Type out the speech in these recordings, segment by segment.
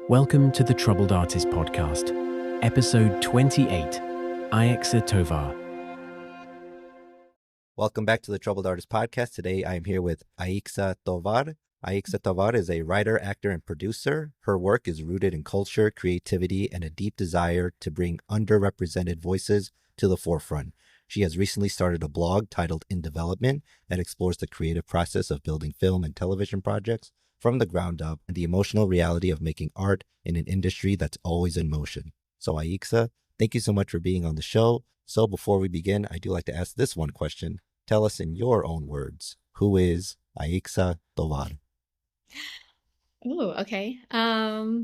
Welcome to the Troubled Artist Podcast, episode 28, Aixa Tovar. Welcome back to the Troubled Artist Podcast. Today I am here with Aixa Tovar. Aixa Tovar is a writer, actor, and producer. Her work is rooted in culture, creativity, and a deep desire to bring underrepresented voices to the forefront. She has recently started a blog titled In Development that explores the creative process of building film and television projects from the ground up and the emotional reality of making art in an industry that's always in motion. So Aixa, thank you so much for being on the show. So before we begin, I do like to ask this one question. Tell us in your own words, who is Aixa Tovar? Oh, okay. I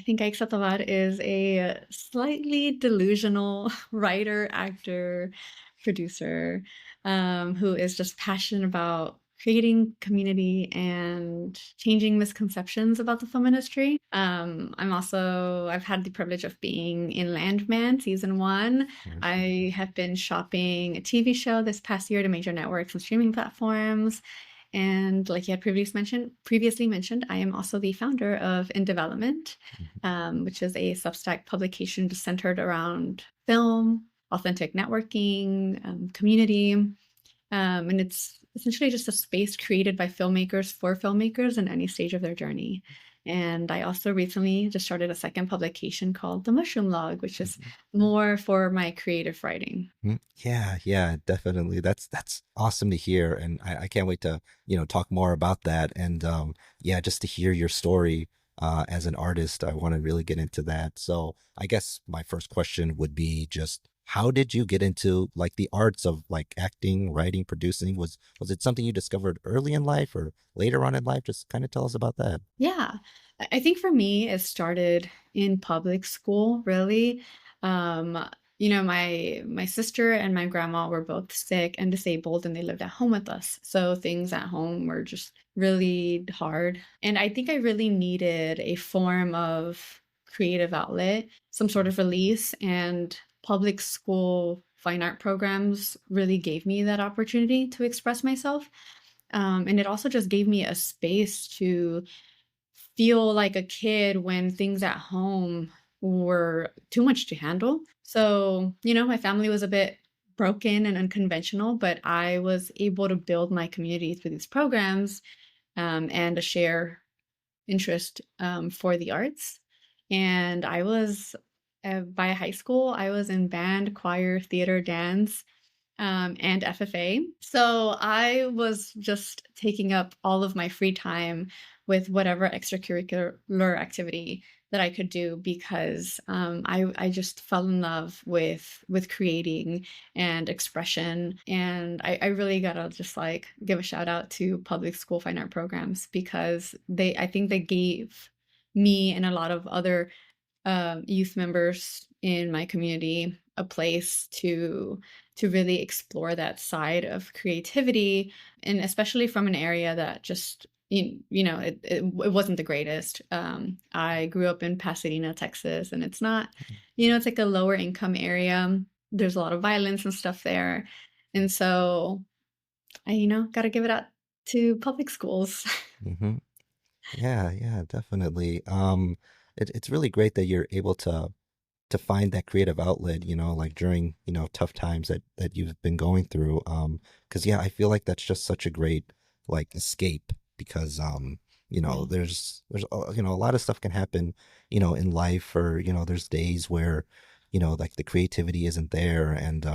think Aixa Tovar is a slightly delusional writer, actor, producer, who is just passionate about creating community and changing misconceptions about the film industry. I've had the privilege of being in Landman season 1. I have been shopping a TV show this past year to major networks and streaming platforms. And like you had previously mentioned, I am also the founder of In Development, which is a Substack publication just centered around film, authentic networking, community. And it's essentially just a space created by filmmakers for filmmakers in any stage of their journey. And I also recently just started a second publication called The Mushroom Log, which is more for my creative writing. Yeah, definitely. That's awesome to hear. And I can't wait to, talk more about that. And just to hear your story as an artist, I want to really get into that. So I guess my first question would be just, how did you get into like the arts of like acting, writing, producing? Was it something you discovered early in life or later on in life? Just kind of tell us about that. Yeah, I think for me, it started in public school, really. My sister and my grandma were both sick and disabled, and they lived at home with us. So things at home were just really hard. And I think I really needed a form of creative outlet, some sort of release, and public school fine art programs really gave me that opportunity to express myself. And it also just gave me a space to feel like a kid when things at home were too much to handle. So, my family was a bit broken and unconventional, but I was able to build my community through these programs, and a share interest for the arts. And by high school, I was in band, choir, theater, dance, and FFA. So I was just taking up all of my free time with whatever extracurricular activity that I could do because I just fell in love with creating and expression. And I really gotta just like give a shout out to public school fine art programs because I think they gave me and a lot of other youth members in my community a place to really explore that side of creativity, and especially from an area that just it wasn't the greatest. I grew up in Pasadena, Texas, and it's not, it's like a lower income area. There's a lot of violence and stuff there, and so I got to give it out to public schools. Mm-hmm. Yeah, definitely. It's really great that you're able to find that creative outlet, like during, tough times that you've been going through. Because yeah, I feel like that's just such a great like escape because there's a lot of stuff can happen, in life, or there's days where, like the creativity isn't there, and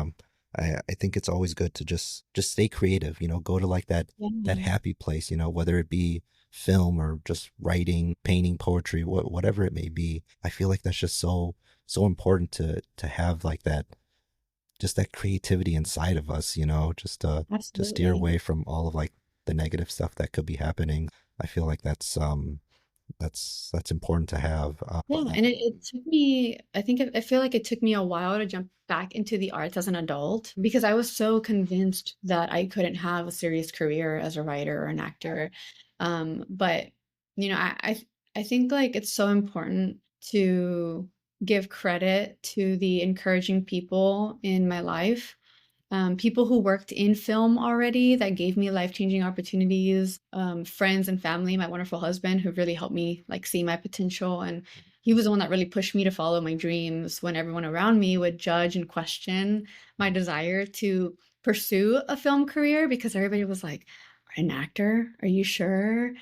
I think it's always good to just stay creative, go to like that Yeah. happy place, whether it be film or just writing, painting, poetry, whatever it may be. I feel like that's just so important to have like that, just that creativity inside of us, just to steer Absolutely. away from all of like the negative stuff that could be happening. I feel like that's important to have. Yeah, and it took me, I feel like it took me a while to jump back into the arts as an adult because I was so convinced that I couldn't have a serious career as a writer or an actor. But I think like it's so important to give credit to the encouraging people in my life, people who worked in film already that gave me life-changing opportunities, friends and family, my wonderful husband who really helped me like see my potential. And he was the one that really pushed me to follow my dreams when everyone around me would judge and question my desire to pursue a film career, because everybody was like, an actor? Are you sure?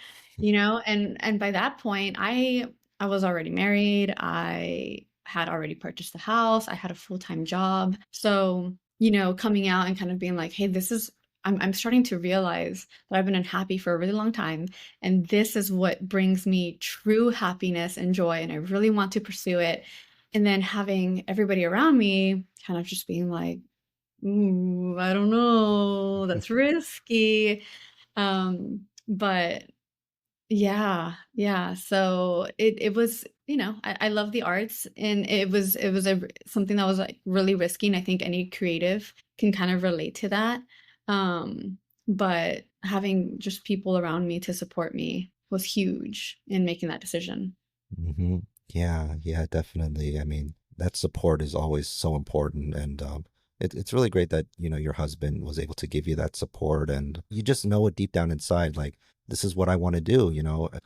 And by that point, I was already married. I had already purchased the house. I had a full-time job. So, coming out and kind of being like, hey, I'm starting to realize that I've been unhappy for a really long time. And this is what brings me true happiness and joy. And I really want to pursue it. And then having everybody around me kind of just being like, ooh, I don't know, that's risky. But yeah. So it was, I love the arts, and it was something that was like really risky, and I think any creative can kind of relate to that. But having just people around me to support me was huge in making that decision. Hmm. Yeah, yeah, definitely. I mean, that support is always so important, and it's really great that your husband was able to give you that support, and you just know it deep down inside, like this is what I want to do.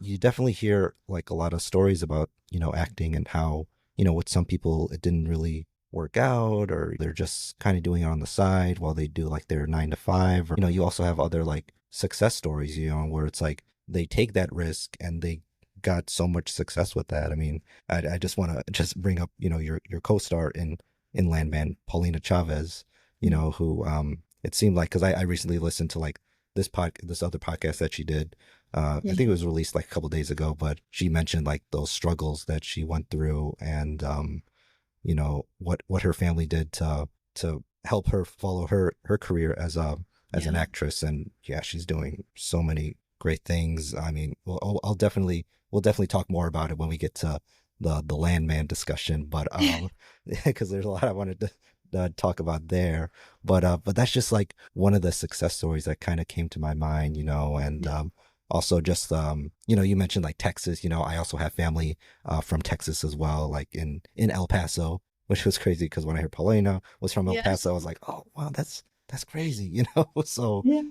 You definitely hear like a lot of stories about acting and how with some people it didn't really work out, or they're just kind of doing it on the side while they do like their 9 to 5, or you also have other like success stories, where it's like they take that risk and they got so much success with that. I mean, I just want to just bring up, your co-star in Landman, Paulina Chavez, who it seemed like, because I recently listened to like this other podcast that she did. I Yeah. think it was released like a couple days ago, but she mentioned like those struggles that she went through, and what her family did to help her follow her career as an Yeah. actress. And yeah, she's doing so many great things. I mean, we'll definitely talk more about it when we get to the Landman discussion, but because there's a lot I wanted to talk about there. But that's just like one of the success stories that kind of came to my mind, and also just you mentioned like Texas. I also have family from Texas as well, like in El Paso, which was crazy because when I heard Paulina was from El Yes. Paso, I was like, oh wow, that's crazy, So Yeah.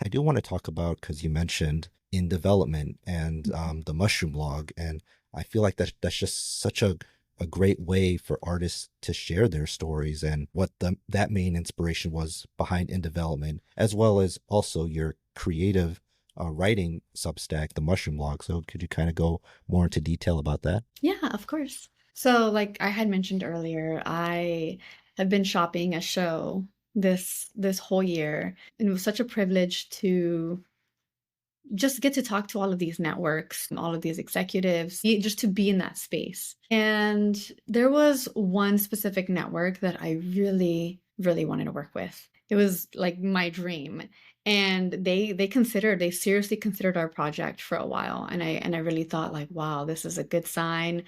I do want to talk about, because you mentioned in development and the mushroom log, and I feel like that's just such a great way for artists to share their stories and what that main inspiration was behind in development, as well as also your creative writing Substack, the mushroom log. So could you kind of go more into detail about that? Yeah, of course. So, like I had mentioned earlier, I have been shopping a show this whole year, and it was such a privilege to just get to talk to all of these networks, all of these executives, just to be in that space. And there was one specific network that I really, really wanted to work with. It was like my dream. And they seriously considered our project for a while. And I really thought like, wow, this is a good sign.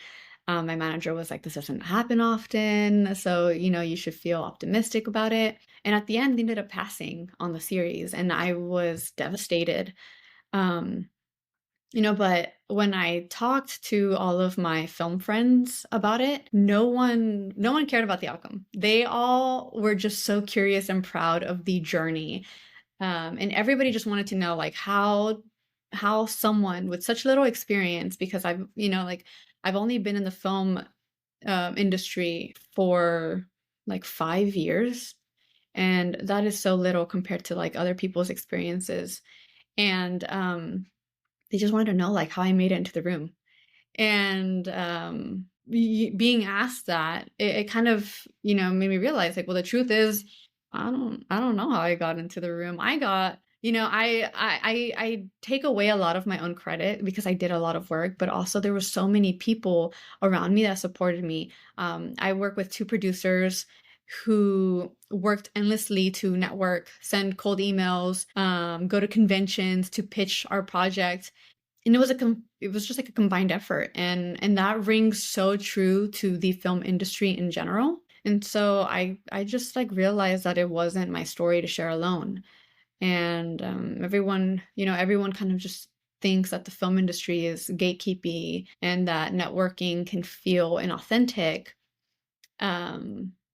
My manager was like, this doesn't happen often. So, you should feel optimistic about it. And at the end, they ended up passing on the series. And I was devastated. um, but when I talked to all of my film friends about it, no one cared about the outcome. They all were just so curious and proud of the journey. And everybody just wanted to know like how someone with such little experience, because I've only been in the film industry for like 5 years, and that is so little compared to like other people's experiences. And they just wanted to know like how I made it into the room. And being asked that, it kind of, made me realize like, well, the truth is, I don't know how I got into the room. I got, I take away a lot of my own credit because I did a lot of work, but also there were so many people around me that supported me. I work with two producers who worked endlessly to network, send cold emails, go to conventions to pitch our project. And it was just like a combined effort, and that rings so true to the film industry in general. And so I just like realized that it wasn't my story to share alone. And everyone kind of just thinks that the film industry is gatekeepy and that networking can feel inauthentic.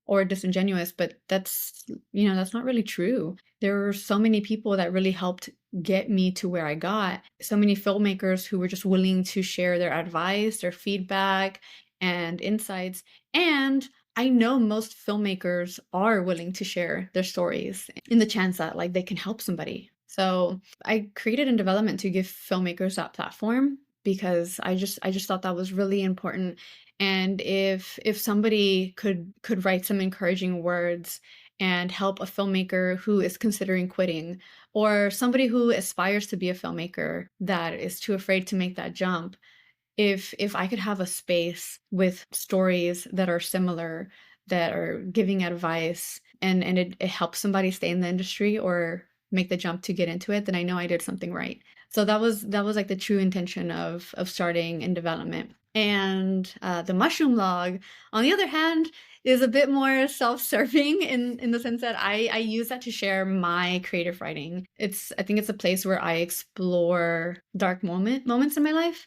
or disingenuous, but that's not really true. There were so many people that really helped get me to where I got. So many filmmakers who were just willing to share their advice, their feedback, and insights. And I know most filmmakers are willing to share their stories in the chance that like they can help somebody. So I created In Development to give filmmakers that platform because I just thought that was really important. And if somebody could write some encouraging words and help a filmmaker who is considering quitting, or somebody who aspires to be a filmmaker that is too afraid to make that jump, if I could have a space with stories that are similar, that are giving advice, and it helps somebody stay in the industry or make the jump to get into it, then I know I did something right. So that was like the true intention of starting In Development. And the mushroom log, on the other hand, is a bit more self-serving in the sense that I use that to share my creative writing. I think it's a place where I explore dark moments in my life,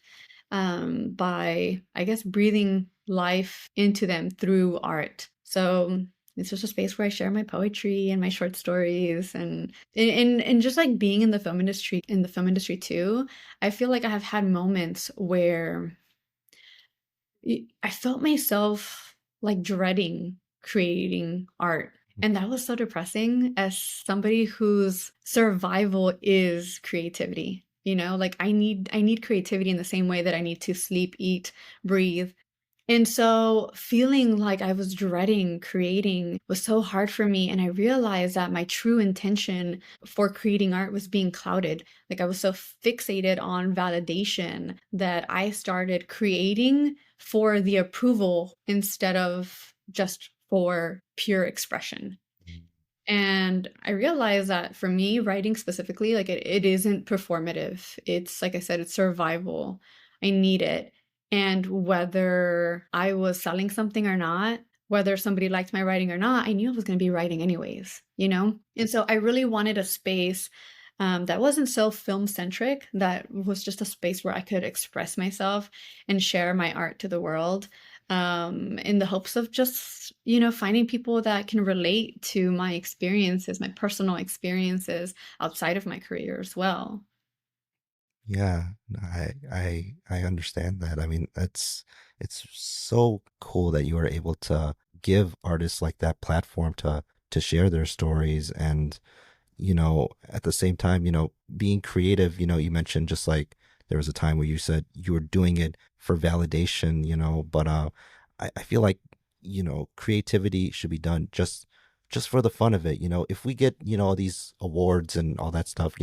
by, I guess, breathing life into them through art. So it's just a space where I share my poetry and my short stories, and just like being in the film industry too. I feel like I have had moments where I felt myself like dreading creating art. And that was so depressing as somebody whose survival is creativity. Like I need creativity in the same way that I need to sleep, eat, breathe. And so feeling like I was dreading creating was so hard for me. And I realized that my true intention for creating art was being clouded. Like I was so fixated on validation that I started creating for the approval instead of just for pure expression. And I realized that for me, writing specifically, like it isn't performative. It's like I said, it's survival. I need it. And whether I was selling something or not, whether somebody liked my writing or not, I knew I was going to be writing anyways. And so I really wanted a space that wasn't so film centric, that was just a space where I could express myself and share my art to the world, in the hopes of just, finding people that can relate to my experiences, my personal experiences outside of my career as well. Yeah, no, I understand that. I mean, it's so cool that you are able to give artists like that platform to share their stories. And at the same time, being creative. You mentioned just like there was a time where you said you were doing it for validation, but I feel like, creativity should be done just for the fun of it. If we get, all these awards and all that stuff,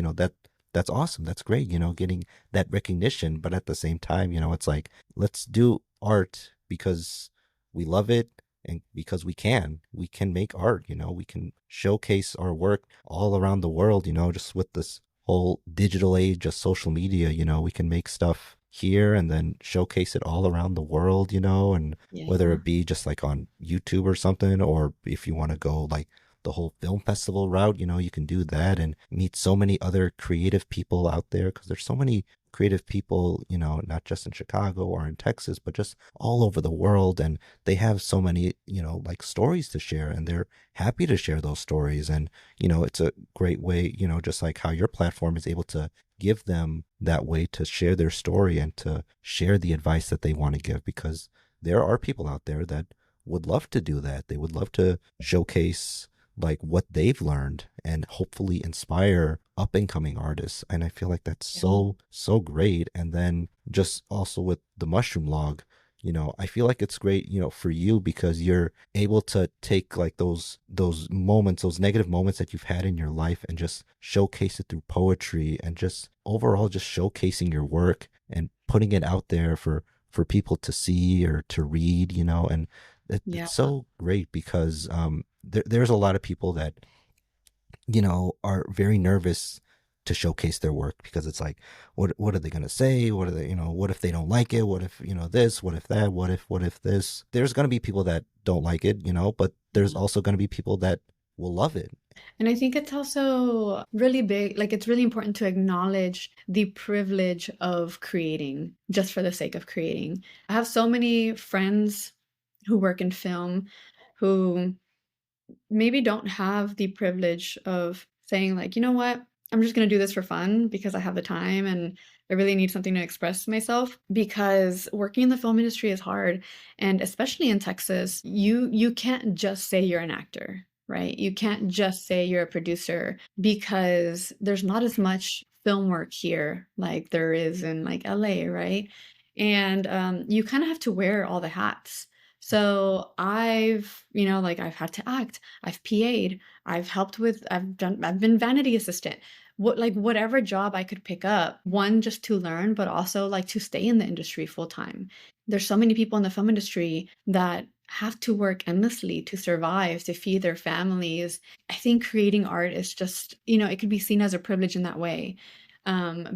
that's awesome. That's great, getting that recognition. But at the same time, it's like, let's do art because we love it and because we can make art. We can showcase our work all around the world. Just with this whole digital age of social media, we can make stuff here and then showcase it all around the world. And whether Yeah. it be just like on YouTube or something, or if you want to go like the whole film festival route, you can do that and meet so many other creative people out there, because there's so many creative people, not just in Chicago or in Texas, but just all over the world. And they have so many, like stories to share, and they're happy to share those stories. And, it's a great way, just like how your platform is able to give them that way to share their story and to share the advice that they want to give, because there are people out there that would love to do that. They would love to showcase like what they've learned and hopefully inspire up and coming artists. And I feel like that's Yeah. so great. And then just also with the mushroom log, I feel like it's great, for you, because you're able to take like those moments, those negative moments that you've had in your life, and just showcase it through poetry, and just overall just showcasing your work and putting it out there for people to see or to read. And Yeah. it's so great because there's a lot of people that are very nervous to showcase their work, because it's like, what are they going to say? What are they, what if they don't like it? What if, this, what if that, what if this? There's going to be people that don't like it, but there's Yeah. also going to be people that will love it. And I think it's also really big, like it's really important to acknowledge the privilege of creating just for the sake of creating. I have so many friends who work in film who maybe don't have the privilege of saying like, you know what, I'm just going to do this for fun because I have the time and I really need something to express myself, because working in the film industry is hard. And especially in Texas, you can't just say you're an actor, right? You can't just say you're a producer, because there's not as much film work here like there is in like LA, right? And you kind of have to wear all the hats. So like I've had to act, I've PA'd, I've been vanity assistant. Whatever job I could pick up, one, just to learn, but also like to stay in the industry full time. There's so many people in the film industry that have to work endlessly to survive, to feed their families. I think creating art is just, it could be seen as a privilege in that way.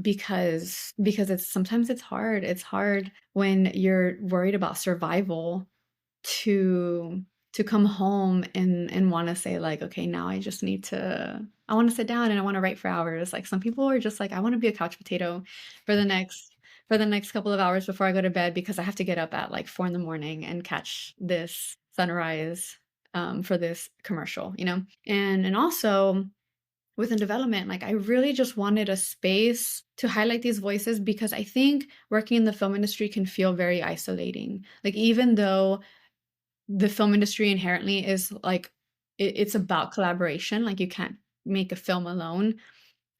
Because it's sometimes it's hard. It's hard when you're worried about survival to come home and want to say like, okay, now I want to sit down and I want to write for hours. Like some people are just like, I want to be a couch potato for the next couple of hours before I go to bed, because I have to get up at like 4 in the morning and catch this sunrise for this commercial. And also within development, like I really just wanted a space to highlight these voices, because I think working in the film industry can feel very isolating. Like even though the film industry inherently is like it's about collaboration, like you can't make a film alone.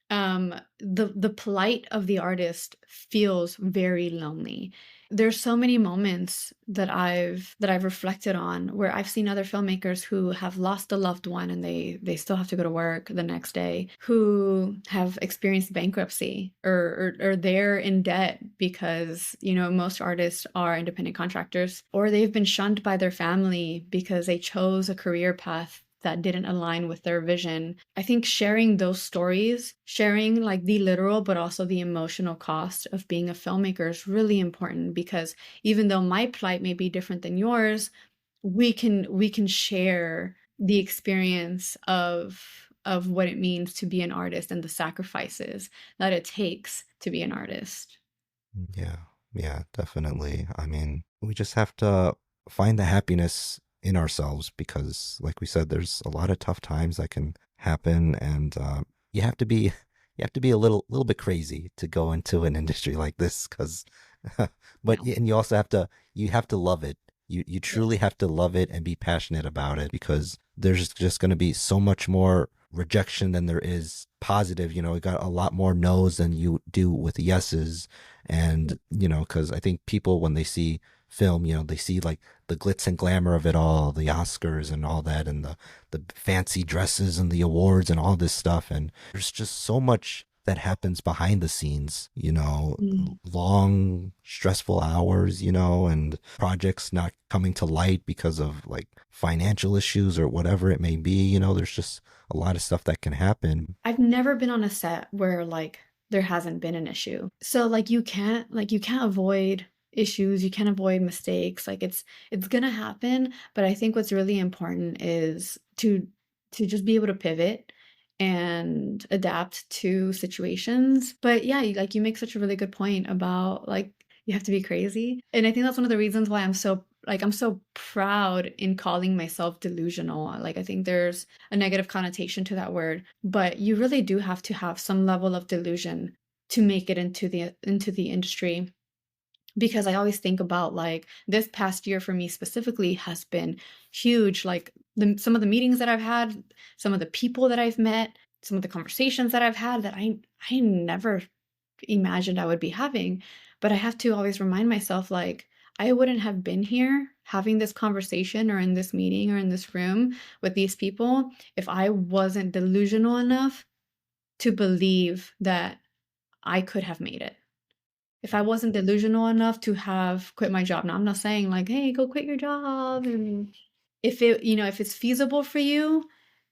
The plight of the artist feels very lonely. There's so many moments that I've reflected on where I've seen other filmmakers who have lost a loved one and they still have to go to work the next day, who have experienced bankruptcy, or they're in debt because most artists are independent contractors, or they've been shunned by their family because they chose a career path that didn't align with their vision. I think sharing those stories, sharing like the literal but also the emotional cost of being a filmmaker is really important, because even though my plight may be different than yours, we can share the experience of what it means to be an artist and the sacrifices that it takes to be an artist. Yeah, yeah, definitely. I mean, we just have to find the happiness in ourselves because, like we said, there's a lot of tough times that can happen, and you have to be you have to be a little bit crazy to go into an industry like this, because, but Yeah. and you have to love it. You truly have to love it and be passionate about it, because there's just going to be so much more rejection than there is positive. You got a lot more no's than you do with yeses. And, because I think people, when they see film, they see like the glitz and glamour of it all, the Oscars and all that, and the fancy dresses and the awards and all this stuff. And there's just so much that happens behind the scenes, Mm. long, stressful hours, and projects not coming to light because of like financial issues or whatever it may be. There's just a lot of stuff that can happen. I've never been on a set where like there hasn't been an issue. So like you can't avoid issues, you can't avoid mistakes. Like it's gonna happen, but I think what's really important is to just be able to pivot and adapt to situations. But yeah, like you make such a really good point about like you have to be crazy. And I think that's one of the reasons why I'm so proud in calling myself delusional. Like I think there's a negative connotation to that word, but you really do have to have some level of delusion to make it into the industry, because I always think about like this past year for me specifically has been huge. Like some of the meetings that I've had, some of the people that I've met, some of the conversations that I've had that I never imagined I would be having. But I have to always remind myself like I wouldn't have been here having this conversation or in this meeting or in this room with these people if I wasn't delusional enough to believe that I could have made it. If I wasn't delusional enough to have quit my job. Now, I'm not saying like, hey, go quit your job. And if it's feasible for you,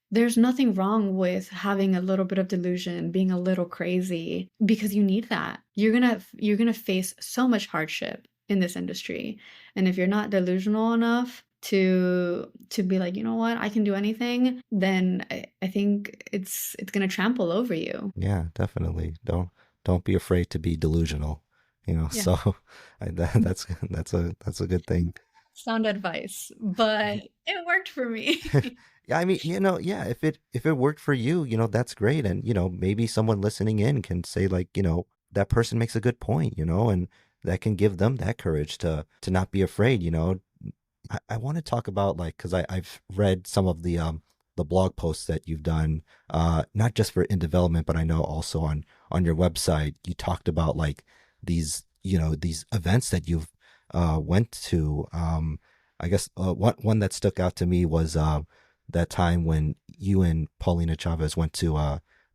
there's nothing wrong with having a little bit of delusion, being a little crazy, because you need that. You're gonna face so much hardship in this industry. And if you're not delusional enough to be like, you know what, I can do anything, then I think it's gonna trample over you. Yeah, definitely. Don't be afraid to be delusional. Yeah. So that's a good thing. Sound advice, but it worked for me. Yeah, I mean, yeah, if it worked for you, that's great. And, maybe someone listening in can say like, that person makes a good point, and that can give them that courage to not be afraid. I want to talk about like because I've read some of the blog posts that you've done, not just for in development, but I know also on your website you talked about like these events that you've went to. I guess one that stuck out to me was that time when you and Paulina Chavez went to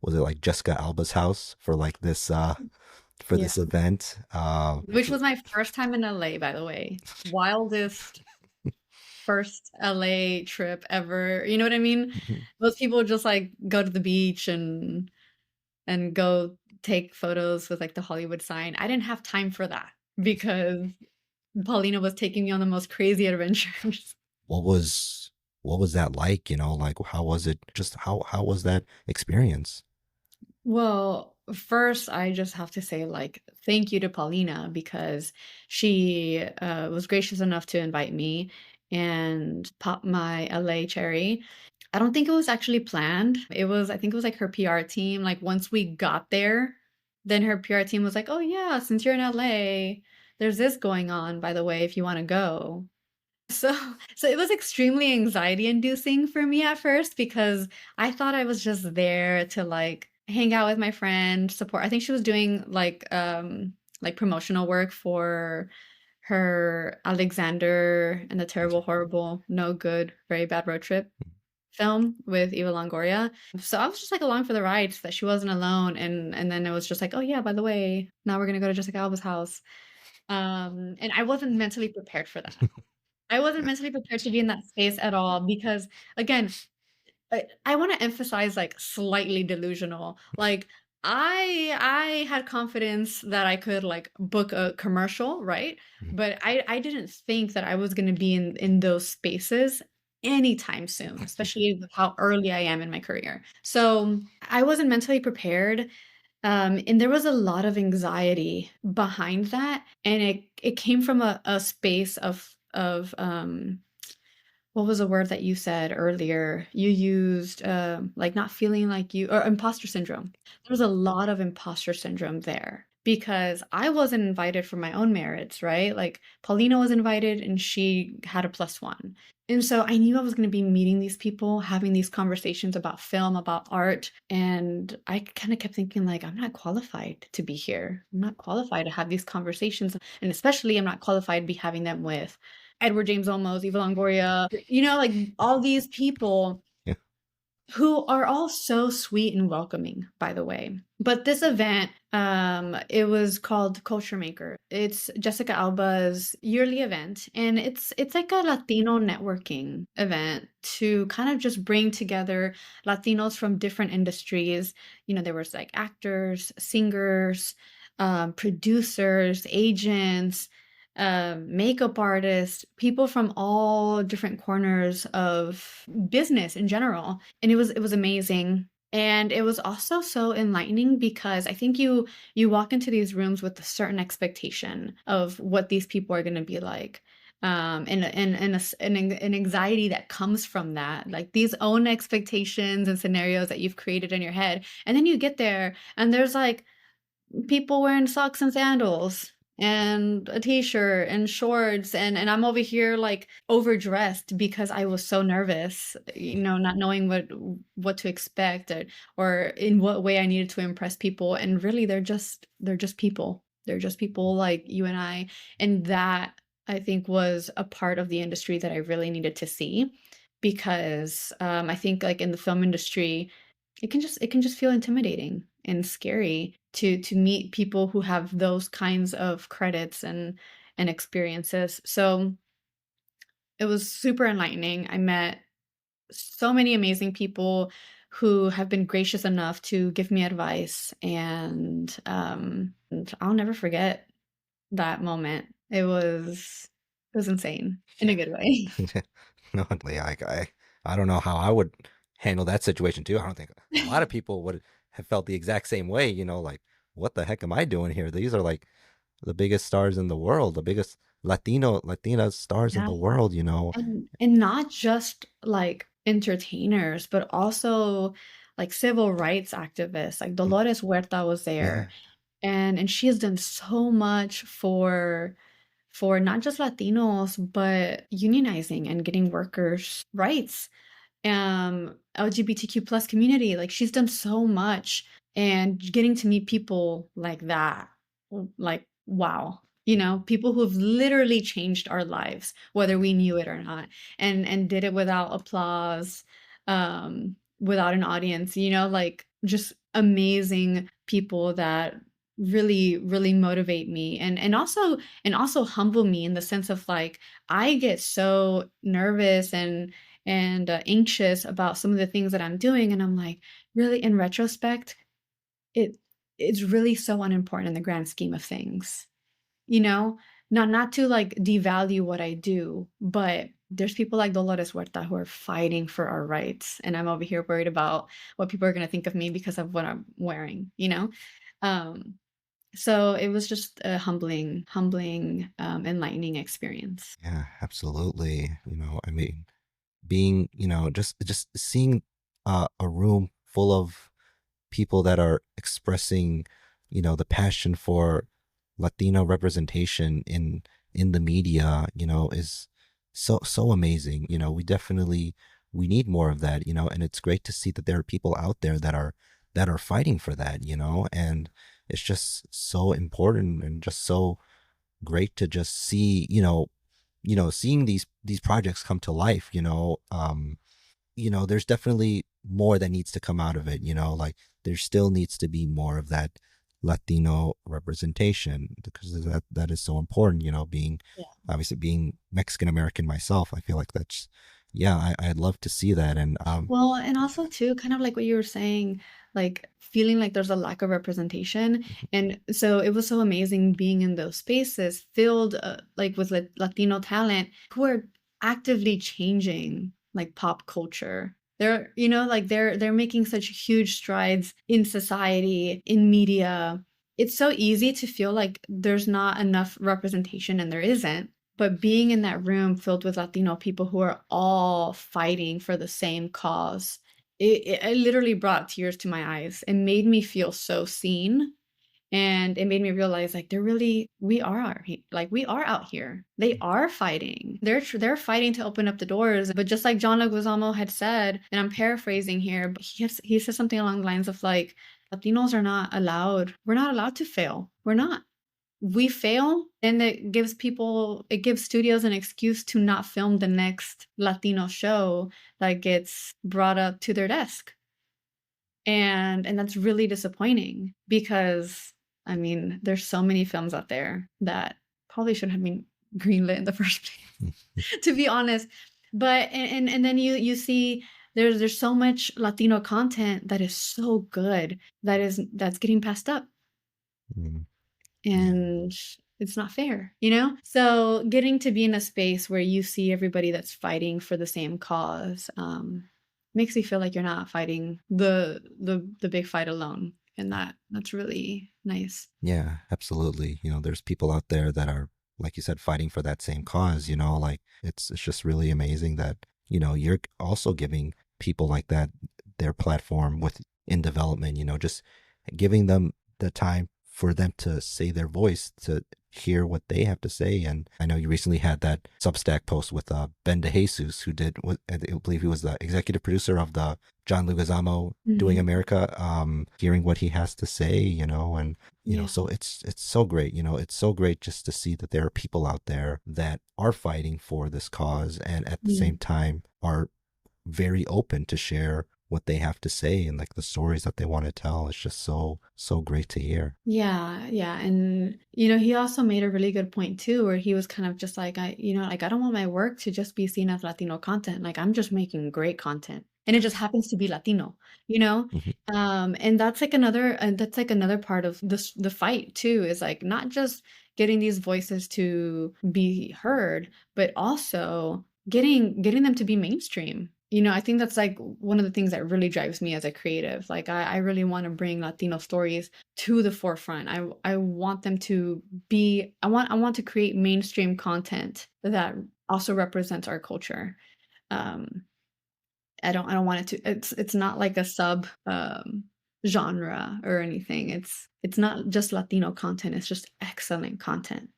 was it like Jessica Alba's house for like this for Yeah. this event. Which was my first time in LA, by the way. Wildest first LA trip ever. You know what I mean? Most people just like go to the beach and go take photos with like the Hollywood sign. I didn't have time for that because Paulina was taking me on the most crazy adventures. what was what was that like? Like how was it? Just how was that experience? Well, first, I just have to say, like, thank you to Paulina because she was gracious enough to invite me and pop my LA cherry. I don't think it was actually planned. I think it was like her PR team. Like, once we got there, then her PR team was like, oh, yeah, since you're in LA, there's this going on, by the way, if you want to go. So so it was extremely anxiety inducing for me at first because I thought I was just there to like hang out with my friend, support. I think she was doing like promotional work for her Alexander and the Terrible Horrible No Good Very Bad Road Trip film with Eva Longoria. So I was just like along for the ride so that she wasn't alone and then it was just like, "Oh yeah, by the way, now we're going to go to Jessica Alba's house." And I wasn't mentally prepared for that. I wasn't mentally prepared to be in that space at all because, again, I wanna emphasize, like, slightly delusional. Like, I had confidence that I could, like, book a commercial, right? But I didn't think that I was gonna be in those spaces anytime soon, especially with how early I am in my career. So, I wasn't mentally prepared, and there was a lot of anxiety behind that, and it came from a space of what was a word that you said earlier? You used like not feeling like you or imposter syndrome. There was a lot of imposter syndrome there because I wasn't invited for my own merits, right? Like Paulina was invited and she had a plus one. And so I knew I was going to be meeting these people, having these conversations about film, about art. And I kind of kept thinking, like, I'm not qualified to be here. I'm not qualified to have these conversations. And especially, I'm not qualified to be having them with Edward James Olmos, Eva Longoria, like all these people Yeah. who are all so sweet and welcoming, by the way. But this event, it was called Culture Maker. It's Jessica Alba's yearly event, and it's like a Latino networking event to kind of just bring together Latinos from different industries. There was like actors, singers, producers, agents, makeup artists, people from all different corners of business in general. And it was amazing. And it was also so enlightening because I think you walk into these rooms with a certain expectation of what these people are going to be like. And an anxiety that comes from that, like these own expectations and scenarios that you've created in your head. And then you get there and there's like people wearing socks and sandals and a t-shirt and shorts and I'm over here like overdressed because I was so nervous, not knowing what to expect or in what way I needed to impress people. And really they're just people. They're just people like you and I. And that I think was a part of the industry that I really needed to see because I think like in the film industry it can just feel intimidating and scary to meet people who have those kinds of credits and experiences. So it was super enlightening. I met so many amazing people who have been gracious enough to give me advice and I'll never forget that moment. It was insane in a good way. No, yeah, I don't know how I would handle that situation too. I don't think a lot of people would have felt the exact same way, like, what the heck am I doing here? These are like the biggest stars in the world, the biggest Latina stars in Yeah. the world. And not just like entertainers, but also like civil rights activists. Like Mm. Dolores Huerta was Yeah. there, and she has done so much for not just Latinos, but unionizing and getting workers' rights, LGBTQ plus community. Like she's done so much, and getting to meet people like that, like wow, people who've literally changed our lives, whether we knew it or not, and did it without applause, without an audience, like just amazing people that really really motivate me, and also humble me in the sense of like I get so nervous and anxious about some of the things that I'm doing, and I'm like, really, in retrospect, it it's really so unimportant in the grand scheme of things, you know? Not to like devalue what I do, but there's people like Dolores Huerta who are fighting for our rights, and I'm over here worried about what people are going to think of me because of what I'm wearing, Um, so it was just a humbling, enlightening experience. Yeah, absolutely. I mean, being, just seeing a room full of people that are expressing, the passion for Latino representation in the media, is so amazing. We need more of that, and it's great to see that there are people out there that are fighting for that, and it's just so important and just so great to just see, seeing these projects come to life, there's definitely more that needs to come out of it, like there still needs to be more of that Latino representation because that is so important, being obviously being Mexican American myself. I feel like that's, yeah, I'd love to see that. And Well, and also too, kind of like what you were saying, like feeling like there's a lack of representation. And so it was so amazing being in those spaces filled like with Latino talent who are actively changing like pop culture. They're, like they're making such huge strides in society, in media. It's so easy to feel like there's not enough representation, and there isn't. But being in that room filled with Latino people who are all fighting for the same cause, it literally brought tears to my eyes and made me feel so seen. And it made me realize like we are out here. They are fighting. They're fighting to open up the doors. But just like John Leguizamo had said, and I'm paraphrasing here, but he said something along the lines of like, Latinos are not allowed. We're not allowed to fail. We're not. We fail, and it gives studios an excuse to not film the next Latino show that gets brought up to their desk. And that's really disappointing because I mean, there's so many films out there that probably shouldn't have been greenlit in the first place, to be honest. But and then you see there's so much Latino content that is so good that's getting passed up, mm, yeah, and it's not fair. So getting to be in a space where you see everybody that's fighting for the same cause, makes me feel like you're not fighting the big fight alone, and that's really nice. yeah, absolutely. There's people out there that are, like you said, fighting for that same cause. Like it's just really amazing that you're also giving people like that their platform with in development. Just giving them the time for them to say their voice, to hear what they have to say. And I know you recently had that Substack post with Ben DeJesus, who did what I believe he was the executive producer of the John Leguizamo Doing Mhm. America. Hearing what he has to say, and Yeah. so it's so great. It's so great just to see that there are people out there that are fighting for this cause and at the Mm. same time are very open to share what they have to say and like the stories that they want to tell. It's just so great to hear. Yeah, yeah. And he also made a really good point too, where he was kind of just like, like I don't want my work to just be seen as Latino content. Like I'm just making great content. And it just happens to be Latino, you know? Mhm. And that's like another part of the fight too, is like not just getting these voices to be heard, but also getting them to be mainstream. I think that's like one of the things that really drives me as a creative. Like I really want to bring Latino stories to the forefront. I want them to be I want to create mainstream content that also represents our culture. Um I don't want it to, it's not like a sub genre or anything. It's not just Latino content, it's just excellent content.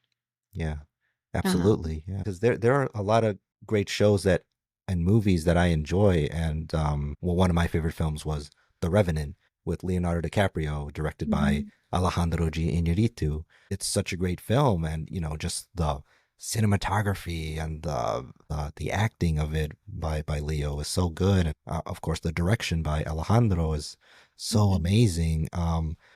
Yeah, Um, absolutely. Yeah, because there are a lot of great shows that and movies that I enjoy, and well, one of my favorite films was The Revenant with Leonardo DiCaprio, directed by mhm, Alejandro G. Iñárritu. It's such a great film, and just the cinematography and the acting of it by Leo is so good, and of course the direction by Alejandro is so mhm, amazing.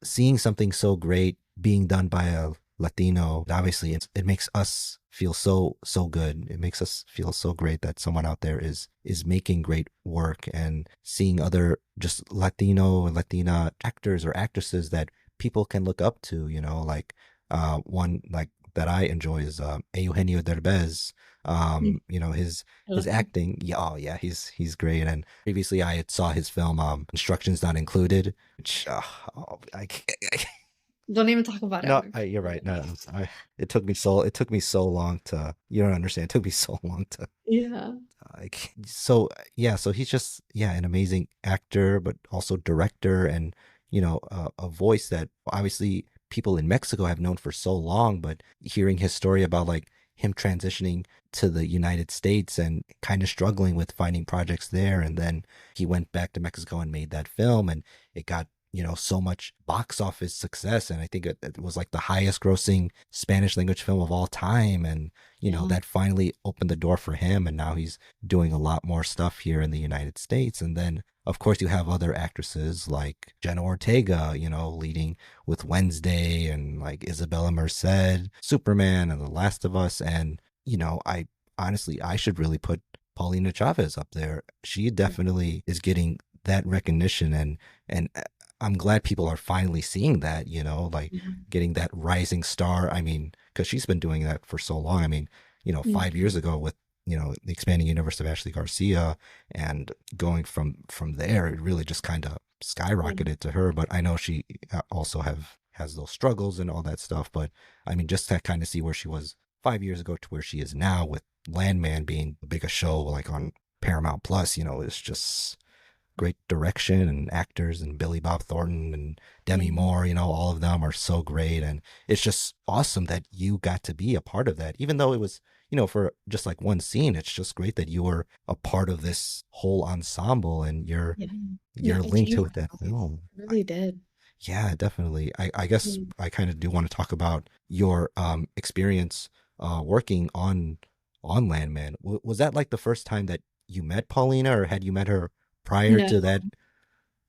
Seeing something so great being done by a Latino, obviously it makes us feel so good. It makes us feel so great that someone out there is making great work, and seeing other just Latino and Latina actors or actresses that people can look up to, like one like that I enjoy is Eugenio Derbez. mm, I His love him. acting, yeah, oh yeah, he's great. And previously I had saw his film Instructions Not Included, which oh, Don't even talk about it. no, you're right. No, it took me so long to, you don't understand. It took me so long to Yeah. like, so yeah, so he's just, yeah, an amazing actor, but also director, and a voice that obviously people in Mexico have known for so long. But hearing his story about like him transitioning to the United States and kind of struggling with finding projects there, and then he went back to Mexico and made that film, and it got so much box office success, and I think it was like the highest grossing Spanish language film of all time. And Yeah. that finally opened the door for him, and now he's doing a lot more stuff here in the United States. And then of course you have other actresses like Jenna Ortega, leading with Wednesday, and like Isabella Merced, Superman, and The Last of Us. And I honestly, I should really put Paulina Chavez up there. She definitely is getting that recognition, and I'm glad people are finally seeing that, like Yeah. getting that rising star. I mean, because she's been doing that for so long. I mean, 5 years ago with the expanding universe of Ashley Garcia, and going from there, it really just kind of Yeah. skyrocketed to her. But I know she also has those struggles and all that stuff. But I mean, just to kind of see where she was 5 years ago to where she is now with Landman being the biggest show like on Paramount Plus, it's just great direction and actors, and Billy Bob Thornton and Demi Yeah. Moore, all of them are so great. And it's just awesome that you got to be a part of that, even though it was, for just like one scene. It's just great that you were a part of this whole ensemble, and you're Yeah. Yeah. you're It linked to changed it that my life. film. It really did. Yeah, definitely. I guess Mm. I kind of do want to talk about your experience working on Landman. Was that like the first time that you met Paulina, or had you met her prior No. to that?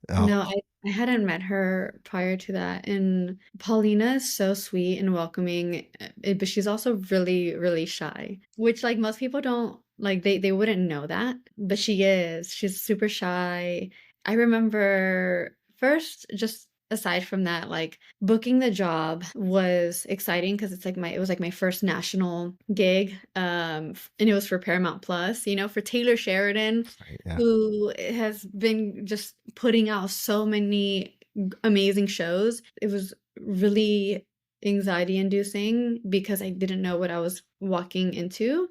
Oh, No, I hadn't met her prior to that, and Paulina is so sweet and welcoming, but she's also really, really shy, which, like, most people don't like, they wouldn't know that, but she is. She's super shy. I remember first, just aside from that, like, booking the job was exciting because it was like my first national gig, and it was for Paramount Plus, for Taylor Sheridan, right, yeah. who has been just putting out so many amazing shows. It was really anxiety inducing because I didn't know what I was walking into.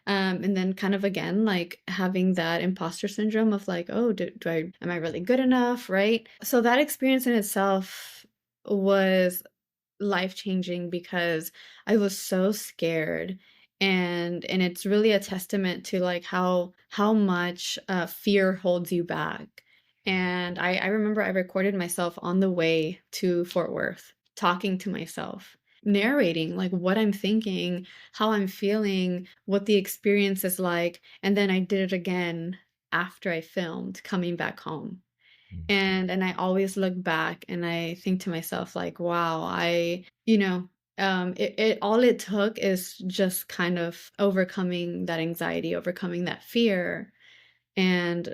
And then kind of again, like having that imposter syndrome of like, oh, am I really good enough? Right. So that experience in itself was life-changing because I was so scared, and it's really a testament to like how much fear holds you back. And I remember I recorded myself on the way to Fort Worth talking to myself, narrating like what I'm thinking, how I'm feeling, what the experience is like, and then I did it again after I filmed coming back home. Mm, And I always look back and I think to myself like, wow, it all it took is just kind of overcoming that anxiety, overcoming that fear, and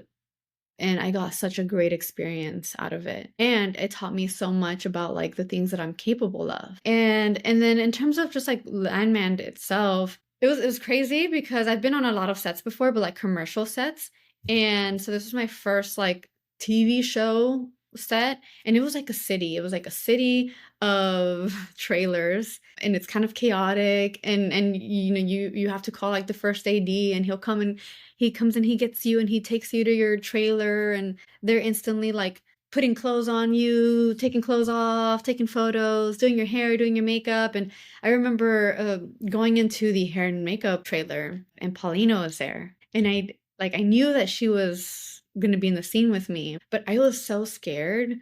I got such a great experience out of it. And it taught me so much about like the things that I'm capable of. And then in terms of just like Landman itself, it was crazy because I've been on a lot of sets before, but like commercial sets. And so this was my first like TV show set, and it was like a city. It was like a city of trailers, and it's kind of chaotic, and you have to call like the first AD, and he'll come, and he comes and he gets you and he takes you to your trailer, and they're instantly like putting clothes on you, taking clothes off, taking photos, doing your hair, doing your makeup. And I remember going into the hair and makeup trailer, and Paulina was there. And I knew that she was going to be in the scene with me, but I was so scared.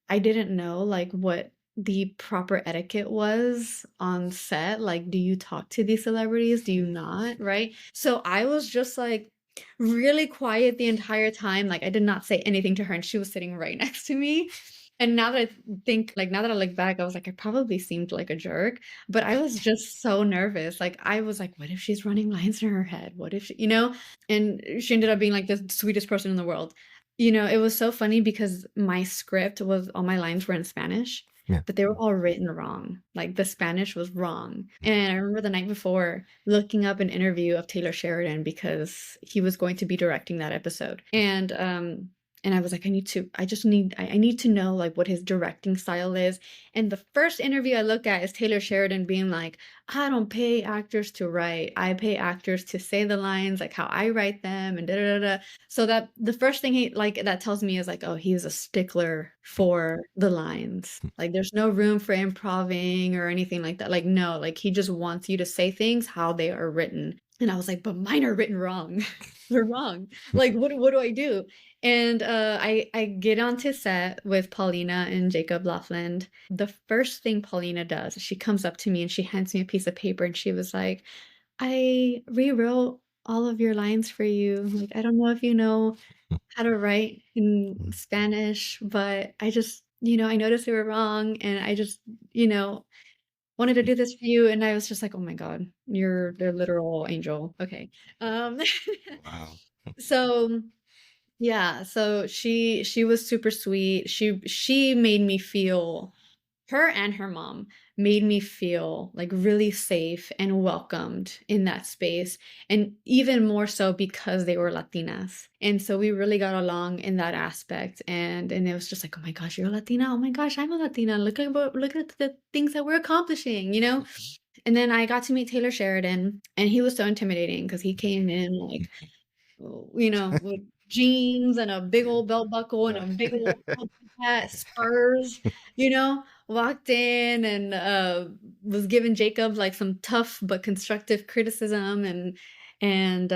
I didn't know like what the proper etiquette was on set. Like, do you talk to these celebrities? Do you not? Right? So I was just like really quiet the entire time. Like, I did not say anything to her, and she was sitting right next to me. And now that I think, like, now that I look back, I was like, I probably seemed like a jerk, but I was just so nervous. Like, I was like, what if she's running lines in her head? What if she, And she ended up being like the sweetest person in the world. It was so funny because my script was, all my lines were in Spanish, Yeah. but they were all written wrong. Like, the Spanish was wrong. And I remember the night before looking up an interview of Taylor Sheridan because he was going to be directing that episode. And I was like, I need to know like what his directing style is. And the first interview I look at is Taylor Sheridan being like, I don't pay actors to write. I pay actors to say the lines, like how I write them, and da da da. So that the first thing he like that tells me is like, oh, he's a stickler for the lines. Like, there's no room for improving or anything like that. Like, no, like he just wants you to say things how they are written. And I was like, but mine are written wrong. They're wrong. Like, what do I do? And I get onto set with Paulina and Jacob Laughlin. The first thing Paulina does is she comes up to me and she hands me a piece of paper, and she was like, I rewrote all of your lines for you. Like, I don't know if you know how to write in Spanish, but I just, I noticed they were wrong, and I just, wanted to do this for you. And I was just like, oh my God, you're their literal angel. Okay. Um, Wow. so yeah, so she was super sweet. She made me feel, her and her mom made me feel like really safe and welcomed in that space, and even more so because they were Latinas. And so we really got along in that aspect, and it was just like, oh my gosh, you're a Latina. Oh my gosh, I'm a Latina. Look at the things that we're accomplishing. And then I got to meet Taylor Sheridan, and he was so intimidating because he came in like, with jeans and a big old belt buckle and a big old hat, spurs, walked in and was giving Jacob like some tough but constructive criticism, and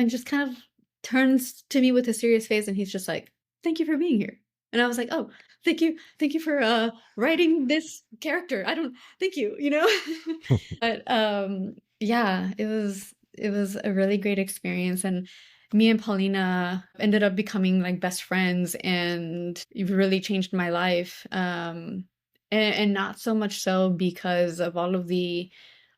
just kind of turns to me with a serious face, and he's just like, thank you for being here. And I was like, oh, thank you for writing this character. I don't thank you. But yeah, it was a really great experience, and me and Paulina ended up becoming like best friends, and it really changed my life. And not so much so because of all of the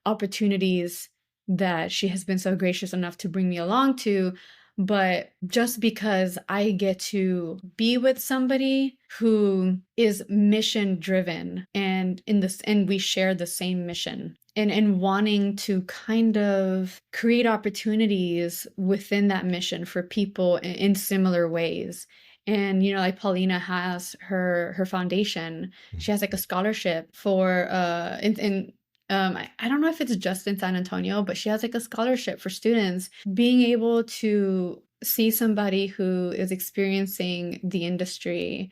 opportunities that she has been so gracious enough to bring me along to, but just because I get to be with somebody who is mission driven, and we share the same mission, and wanting to kind of create opportunities within that mission for people in similar ways. And like Paulina has her foundation. She has like a scholarship for I don't know if it's just in San Antonio, but she has like a scholarship for students being able to see somebody who is experiencing the industry,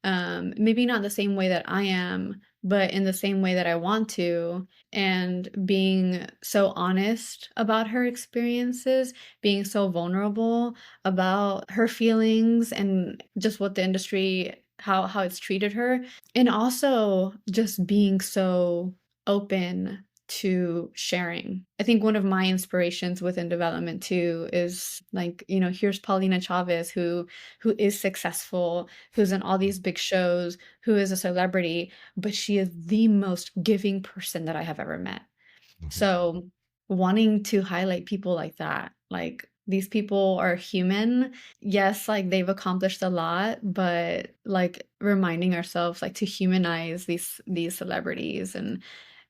maybe not the same way that I am, but in the same way that I want to, and being so honest about her experiences, being so vulnerable about her feelings and just what the industry, how it's treated her, and also just being so open to sharing. I think one of my inspirations within development too is like, here's Paulina Chavez, who is successful, who's in all these big shows, who is a celebrity, but she is the most giving person that I have ever met. So wanting to highlight people like that, like these people are human. Yes, like they've accomplished a lot, but like reminding ourselves like to humanize these celebrities and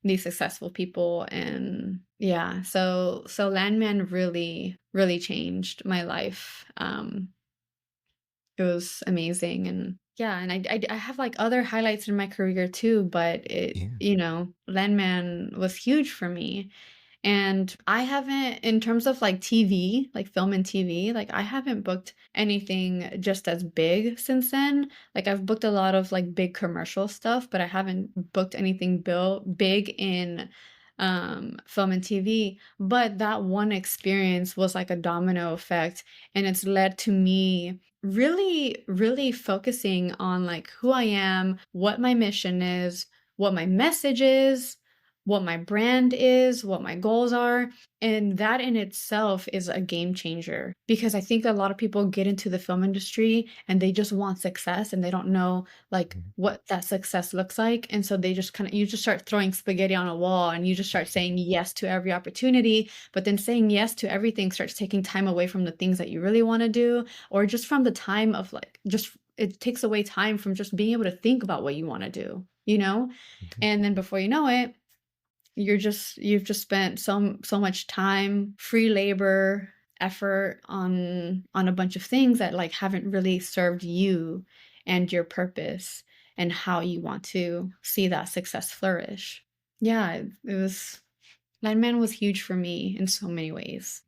these successful people. And yeah, so Landman really, really changed my life. It was amazing, and Yeah, and I have, like, other highlights in my career too, but Yeah. Landman was huge for me. And I haven't, in terms of like TV, like film and TV, like I haven't booked anything just as big since then. Like I've booked a lot of like big commercial stuff, but I haven't booked anything big in film and TV. But that one experience was like a domino effect, and it's led to me really, really focusing on like who I am, what my mission is, what my message is, what my brand is, what my goals are. And that in itself is a game changer because I think a lot of people get into the film industry and they just want success and they don't know like Mhm. what that success looks like. And so they just you just start throwing spaghetti on a wall and you just start saying yes to every opportunity. But then saying yes to everything starts taking time away from the things that you really want to do, or just from the time of like, just it takes away time from just being able to think about what you want to do, you know? Mhm. And then before you know it, you've just spent so much time, free labor, effort on a bunch of things that like haven't really served you and your purpose and how you want to see that success flourish. Yeah, it was Landman was huge for me in so many ways.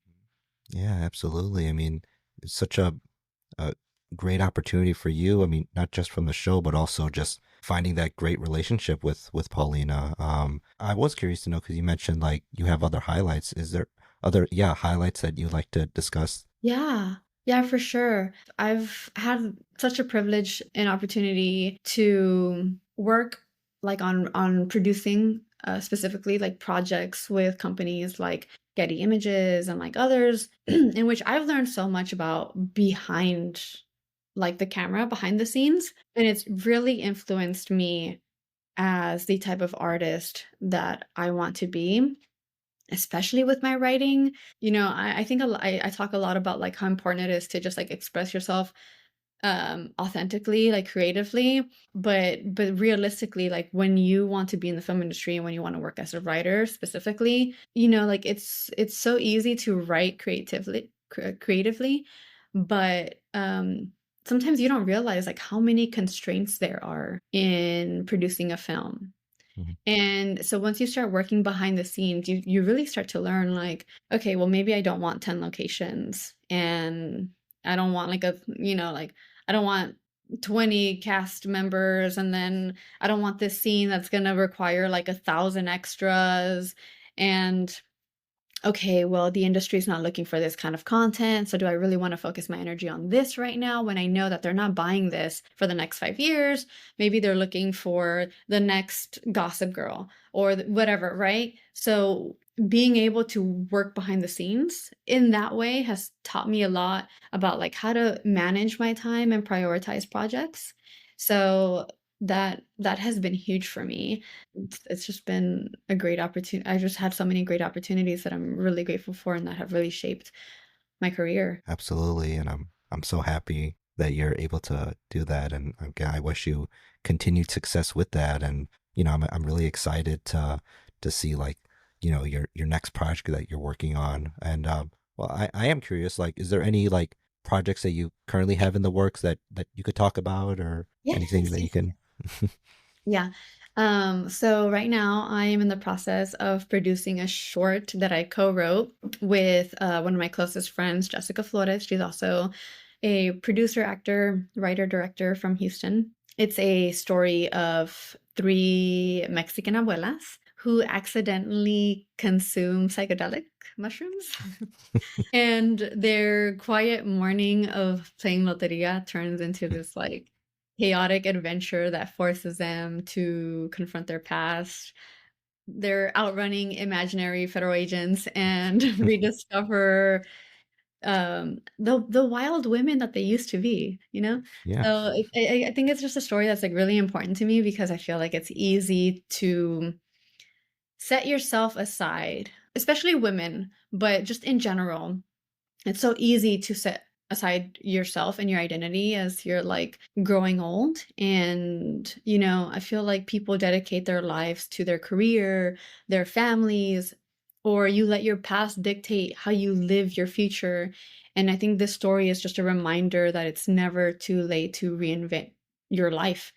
Yeah, absolutely. I mean, it's such a great opportunity for you. I mean, not just from the show, but also just finding that great relationship with Paulina. I was curious to know because you mentioned like you have other highlights. Is there other highlights that you like to discuss? Yeah. Yeah, for sure. I've had such a privilege and opportunity to work like on producing specifically like projects with companies like Getty Images and like others in which I've learned so much about behind like the camera, behind the scenes, and it's really influenced me as the type of artist that I want to be, especially with my writing. I think I talk a lot about like how important it is to just like express yourself authentically, like creatively, but realistically, like when you want to be in the film industry and when you want to work as a writer specifically, like it's so easy to write creatively, but sometimes you don't realize like how many constraints there are in producing a film. Mhm. And so once you start working behind the scenes, you really start to learn like, okay, well maybe I don't want 10 locations and I don't want like like I don't want 20 cast members, and then I don't want this scene that's going to require like 1,000 extras. And okay, well, the industry is not looking for this kind of content. So do I really want to focus my energy on this right now when I know that they're not buying this for the next 5 years? Maybe they're looking for the next Gossip Girl or whatever, right? So being able to work behind the scenes in that way has taught me a lot about like how to manage my time and prioritize projects. So that has been huge for me. It's just been a great opportunity. I just had so many great opportunities that I'm really grateful for and that have really shaped my career. Absolutely, and I'm so happy that you're able to do that. And again, I wish you continued success with that. And I'm really excited to see like your next project that you're working on. And well, I am curious. Like, is there any like projects that you currently have in the works that you could talk about, or anything Yes, that you yes, can? yes. Yeah. So right now I am in the process of producing a short that I co-wrote with one of my closest friends, Jessica Flores. She's also a producer, actor, writer, director from Houston. It's a story of three Mexican abuelas who accidentally consume psychedelic mushrooms. And their quiet morning of playing Loteria turns into this like chaotic adventure that forces them to confront their past. They're outrunning imaginary federal agents and rediscover the wild women that they used to be, you know? Yeah. So I think it's just a story that's like really important to me because I feel like it's easy to set yourself aside, especially women, but just in general it's so easy to set aside yourself and your identity as you're like growing old. And, I feel like people dedicate their lives to their career, their families, or you let your past dictate how you live your future. And I think this story is just a reminder that it's never too late to your life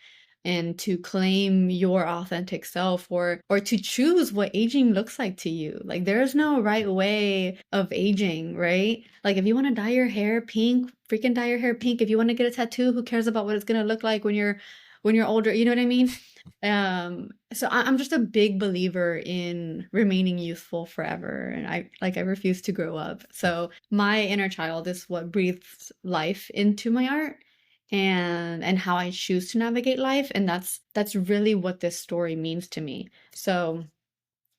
and to claim your authentic self, or to choose what aging looks like to you. Like there's no right way of aging, right? Like if you want to dye your hair pink, freaking dye your hair pink. If you want to get a tattoo, who cares about what it's going to look like when you're older, you know what I mean? So I'm just a big believer in remaining youthful forever, and I refuse to grow up. So my inner child is what breathes life into my art and how I choose to navigate life, and that's really what this story means to me. So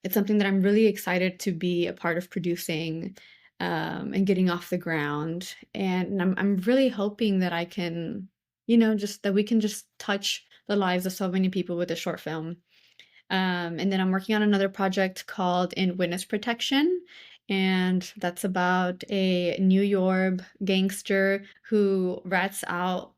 it's something that I'm really excited to be a part of producing, and getting off the ground. And I'm really hoping that I can, just that we can just touch the lives of so many people with a short film. And then I'm working on another project called In Witness Protection. And that's about a New York gangster who rats out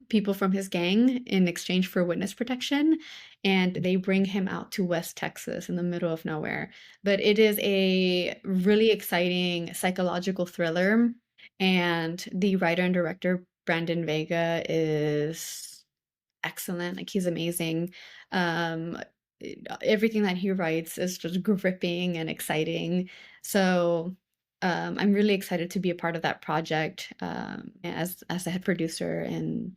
people from his gang in exchange for witness protection. And they bring him out to West Texas in the middle of nowhere. But it is a really exciting psychological thriller. And the writer and director, Brandon Vega, is excellent. Like he's amazing. Um, Everything that he writes is just gripping and exciting. So I'm really excited to be a part of that project, as a head producer. And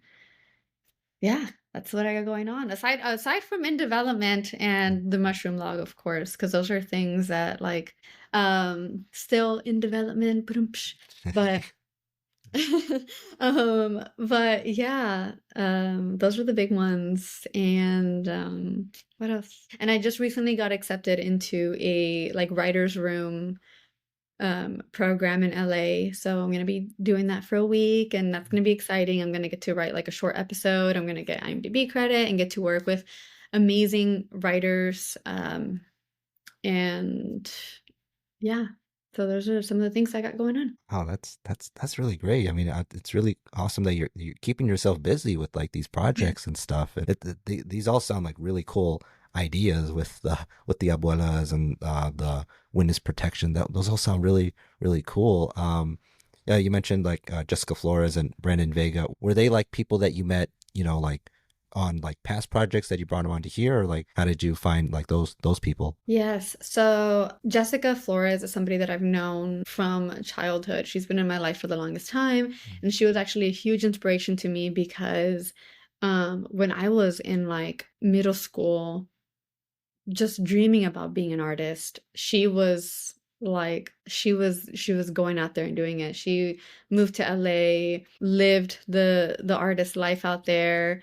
yeah, that's what I got going on. Aside from in development and the mushroom log, of course, because those are things that like still in development, but but yeah, those were the big ones. And what else? And I just recently got accepted into a like writer's room program in LA. So I'm gonna be doing that for a week, and that's gonna be exciting. I'm gonna get to write like a short episode. I'm gonna get IMDb credit and get to work with amazing writers. And yeah, so those are some of the things I got going on. Oh, that's really great. I mean, it's really awesome that you're keeping yourself busy with like these projects and stuff. And these all sound like really cool ideas with the abuelas and the witness protection. Those all sound really cool. Yeah, you mentioned like Jessica Flores and Brandon Vega. Were they like people that you met, like on like past projects that you brought them onto here, or like how did you find like those people? Yes. So Jessica Flores is somebody that I've known from childhood. She's been in my life for the longest time, and she was actually a huge inspiration to me because when I was in like middle school, just dreaming about being an artist, she was going out there and doing it. She moved to LA, lived the artist life out there.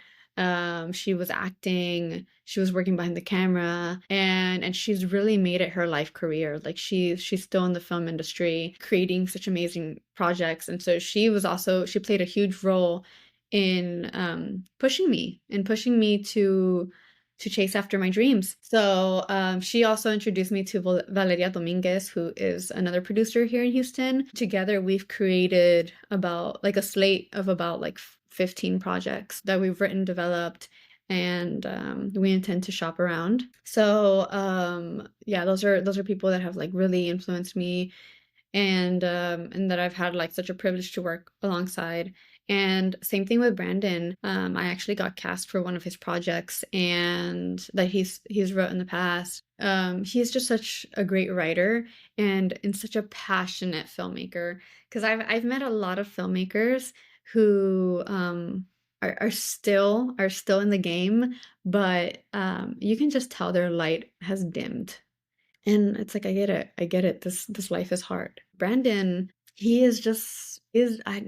She was acting, she was working behind the camera, and she's really made it her life career. Like she's still in the film industry creating such amazing projects. And so she played a huge role in pushing me to chase after my dreams. So she also introduced me to Valeria Dominguez, who is another producer here in Houston. Together, we've created about like a slate of about like 15 projects that we've written, developed, and we intend to shop around. So yeah, those are people that have like really influenced me, and that I've had like such a privilege to work alongside. And same thing with Brandon. I actually got cast for one of his projects, and that he's wrote in the past. He's just such a great writer and such a passionate filmmaker. Because I've met a lot of filmmakers who are still in the game, but you can just tell their light has dimmed. And it's like, I get it. I get it. This life is hard. Brandon, he is just is I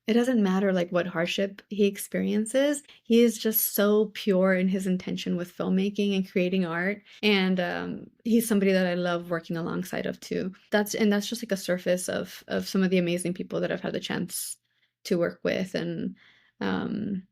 it doesn't matter like what hardship he experiences. He is just so pure in his intention with filmmaking and creating art. And he's somebody that I love working alongside of too. That's just like a surface of some of the amazing people that I've had the chance to work with. And um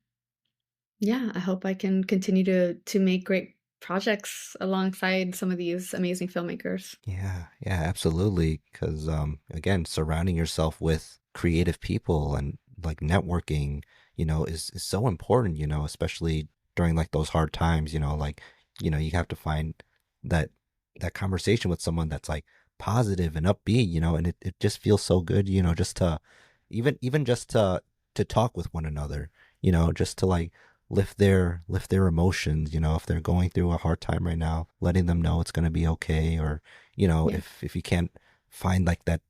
yeah, I hope I can continue to make great projects alongside some of these amazing filmmakers. Yeah, absolutely. Because again, surrounding yourself with creative people and like networking, is so important. Especially during like those hard times. Like you have to find that that conversation with someone that's like positive and upbeat. And it just feels so good. Just to even just to talk with one another. Just to like lift their emotions, if they're going through a hard time right now, letting them know it's going to be okay. Or Yeah. if you can't find like that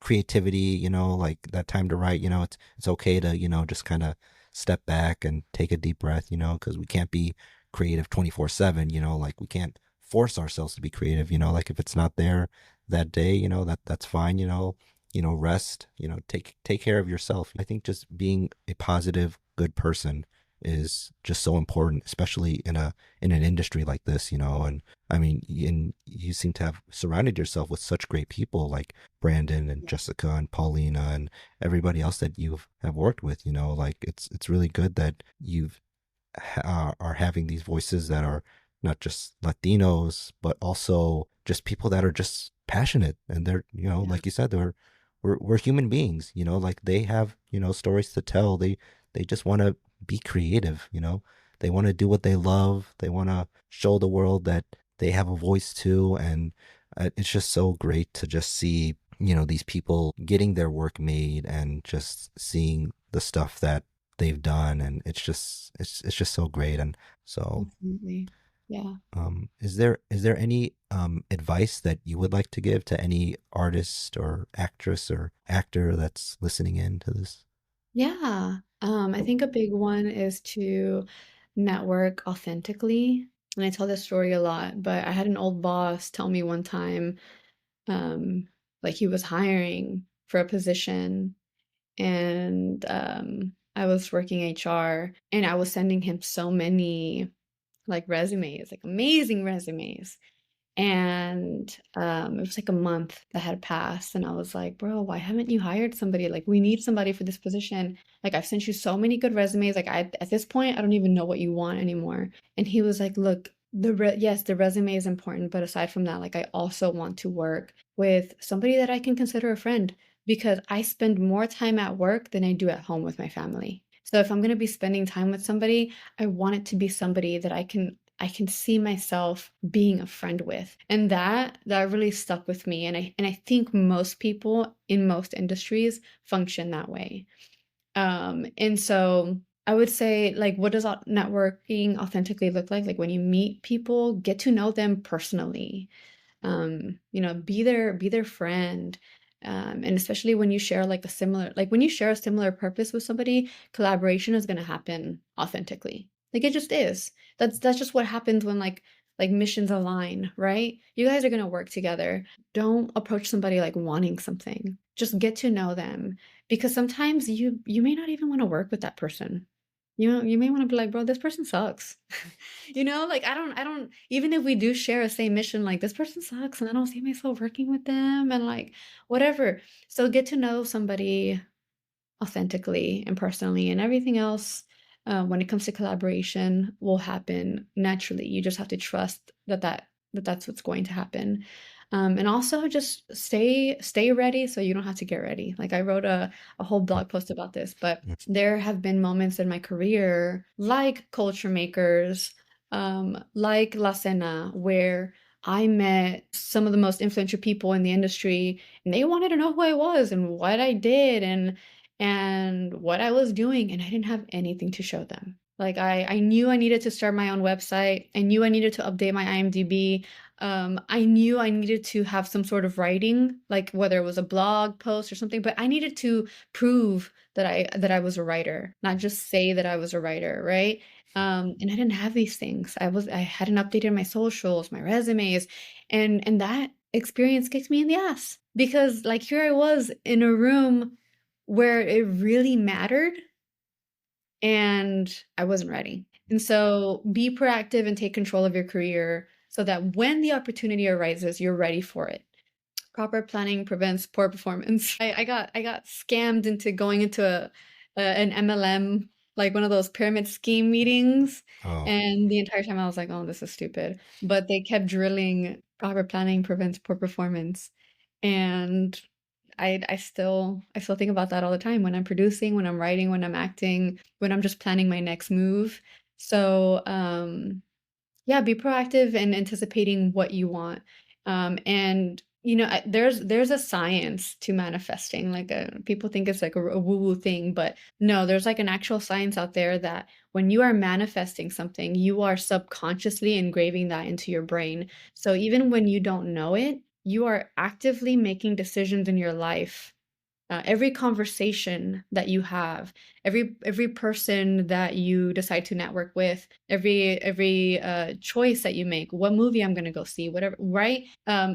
creativity, like that time to write, it's okay to just kind of step back and take a deep breath, because we can't be creative 24/7, like we can't force ourselves to be creative, like if it's not there that day, that's fine, rest, take care of yourself. I think just being a positive, good person is just so important, especially in an industry like this, and I mean, and you seem to have surrounded yourself with such great people like Brandon and Jessica and Paulina and everybody else that you have worked with, like it's really good that you've are having these voices that are not just Latinos, but also just people that are just passionate, and they're, Yeah. like you said, we're human beings, like they have, stories to tell. They just want to be creative, they want to do what they love. They want to show the world that they have a voice too. And it's just so great to just see, these people getting their work made and just seeing the stuff that they've done. And it's just so great. And so Definitely. Yeah. is there any advice that you would like to give to any artist or actress or actor that's listening in to this? Yeah. I think a big one is to network authentically. And I tell this story a lot, but I had an old boss tell me one time, um, like he was hiring for a position, and I was working HR, and I was sending him so many like resumes, like amazing resumes. And it was like a month that had passed, and I was like, bro, why haven't you hired somebody? Like, we need somebody for this position. Like, I've sent you so many good resumes. Like, at this point, I don't even know what you want anymore. And he was like, look, yes, the resume is important, but aside from that, like, I also want to work with somebody that I can consider a friend, because I spend more time at work than I do at home with my family. So if I'm going to be spending time with somebody, I want it to be somebody that I can see myself being a friend with. And that really stuck with me. And I think most people in most industries function that way. And so I would say, like, what does networking authentically look like? Like when you meet people, get to know them personally. Be their friend. And especially when you share when you share a similar purpose with somebody, collaboration is going to happen authentically. Like it just is. That's just what happens when like missions align, right? You guys are going to work together. Don't approach somebody like wanting something. Just get to know them, because sometimes you may not even want to work with that person. You may want to be like, bro, this person sucks. Like I don't even if we do share a same mission, like this person sucks and I don't see myself working with them and like whatever. So get to know somebody authentically and personally, and everything else, when it comes to collaboration, will happen naturally. You just have to trust that's what's going to happen. And also just stay ready so you don't have to get ready. Like I wrote a whole blog post about this, but there have been moments in my career, like Culture Makers, like La Cena, where I met some of the most influential people in the industry, and they wanted to know who I was and what I did and what I was doing, and I didn't have anything to show them. Like I knew I needed to start my own website. I knew I needed to update my IMDb. I knew I needed to have some sort of writing, like whether it was a blog post or something, but I needed to prove that I was a writer, not just say that I was a writer, right? And I didn't have these things. I hadn't updated my socials, my resumes, and that experience kicked me in the ass, because like here I was in a room where it really mattered, and I wasn't ready. And so be proactive and take control of your career so that when the opportunity arises, you're ready for it. Proper planning prevents poor performance. I got scammed into going into an MLM, like one of those pyramid scheme meetings, Oh, and the entire time I was like, "Oh, this is stupid." But they kept drilling proper planning prevents poor performance, and I still think about that all the time when I'm producing, when I'm writing, when I'm acting, when I'm just planning my next move. So, yeah, be proactive and anticipating what you want. And there's a science to manifesting. Like people think it's like a woo-woo thing, but no, there's like an actual science out there that when you are manifesting something, you are subconsciously engraving that into your brain. So even when you don't know it, you are actively making decisions in your life. Every conversation that you have, every person that you decide to network with, every choice that you make, what movie I'm gonna go see, whatever, right?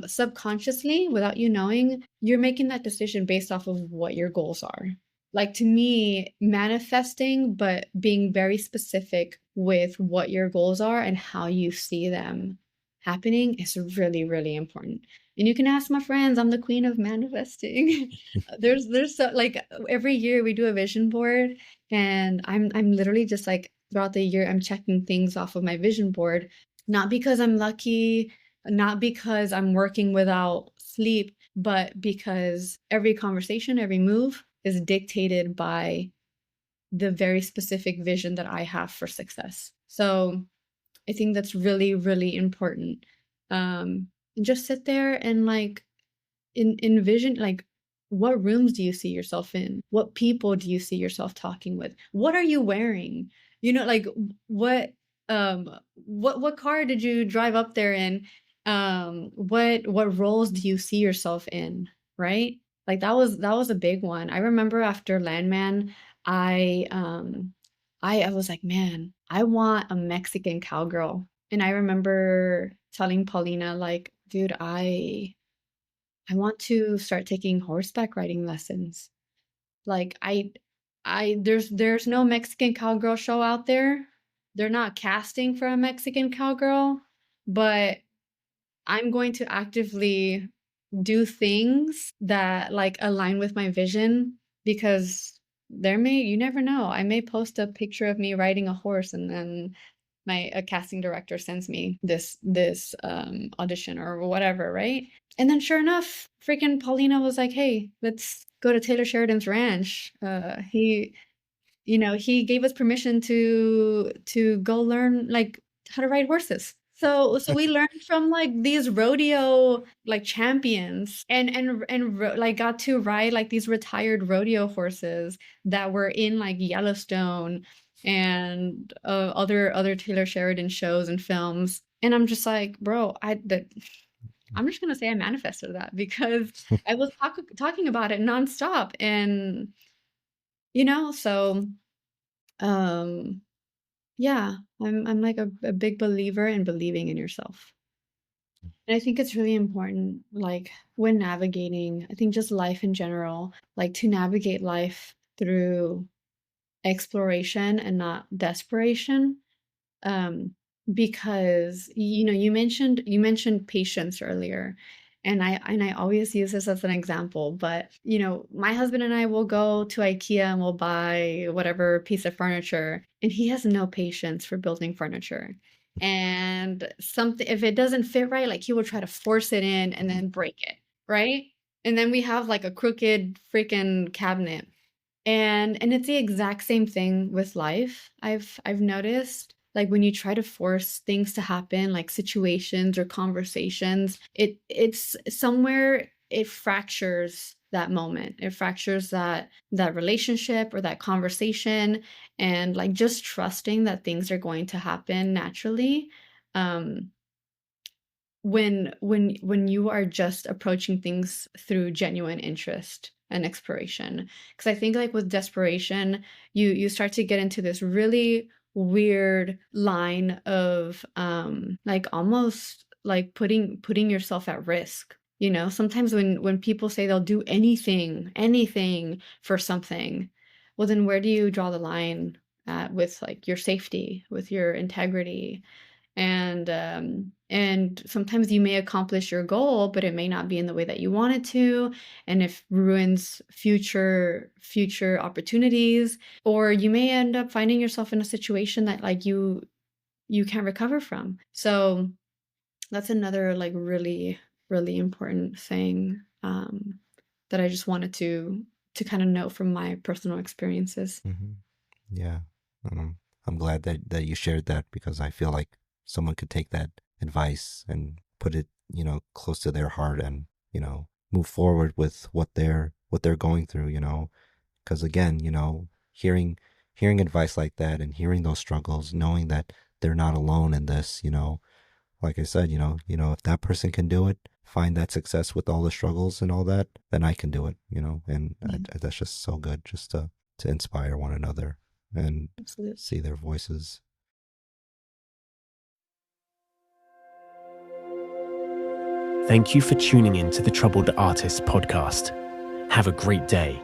Subconsciously, without you knowing, you're making that decision based off of what your goals are. Like to me, manifesting, but being very specific with what your goals are and how you see them happening is really, really important. And you can ask my friends, I'm the queen of manifesting. There's so, like every year we do a vision board, and I'm literally just like throughout the year I'm checking things off of my vision board, not because I'm lucky, not because I'm working without sleep, but because every conversation, every move is dictated by the very specific vision that I have for success. So I think that's really, really important. And just sit there and like envision, like, what rooms do you see yourself in? What people do you see yourself talking with? What are you wearing? Like what what car did you drive up there in? What roles do you see yourself in? Right? Like that was a big one. I remember after Landman, I I was like, man, I want a Mexican cowgirl. And I remember telling Paulina, like, dude, I want to start taking horseback riding lessons. Like there's no Mexican cowgirl show out there. They're not casting for a Mexican cowgirl, but I'm going to actively do things that like align with my vision, because you never know. I may post a picture of me riding a horse, and then a casting director sends me this audition or whatever, right? And then sure enough, freaking Paulina was like, "Hey, let's go to Taylor Sheridan's ranch." He gave us permission to go learn like how to ride horses. So we learned from like these rodeo like champions, like got to ride like these retired rodeo horses that were in like Yellowstone and other Taylor Sheridan shows and films. And I'm just like, bro, I'm just gonna say I manifested that because I was talking about it nonstop, and so um yeah, I'm like a big believer in believing in yourself. And I think it's really important, like when navigating, I think just life in general, like to navigate life through exploration and not desperation. um because you mentioned patience earlier, and I always use this as an example, but my husband and I will go to IKEA and we'll buy whatever piece of furniture, and he has no patience for building furniture. And something, if it doesn't fit right, like he will try to force it in and then break it, right? And then we have like a crooked freaking cabinet. And it's the exact same thing with life. I've noticed, like when you try to force things to happen, like situations or conversations, it's somewhere it fractures that moment. It fractures that relationship or that conversation, and like just trusting that things are going to happen naturally. Um when you are just approaching things through genuine interest and exploration, because I think like with desperation, you start to get into this really weird line of like almost like putting yourself at risk. Sometimes when people say they'll do anything for something, well then where do you draw the line with like your safety, with your integrity? And sometimes you may accomplish your goal, but it may not be in the way that you wanted to, and if ruins future opportunities, or you may end up finding yourself in a situation that like you can't recover from. So that's another like really, really important thing, that I just wanted to kind of note from my personal experiences. Hmm. Yeah. I'm glad that you shared that, because I feel like someone could take that advice and put it, close to their heart, and move forward with what they're going through, because again, hearing advice like that and hearing those struggles, knowing that they're not alone in this, like I said, if that person can do it, find that success with all the struggles and all that, then I can do it, and Yeah, that's just so good, just to inspire one another and absolutely. see their voices. Thank you for tuning in to the Troubled Artists podcast. Have a great day.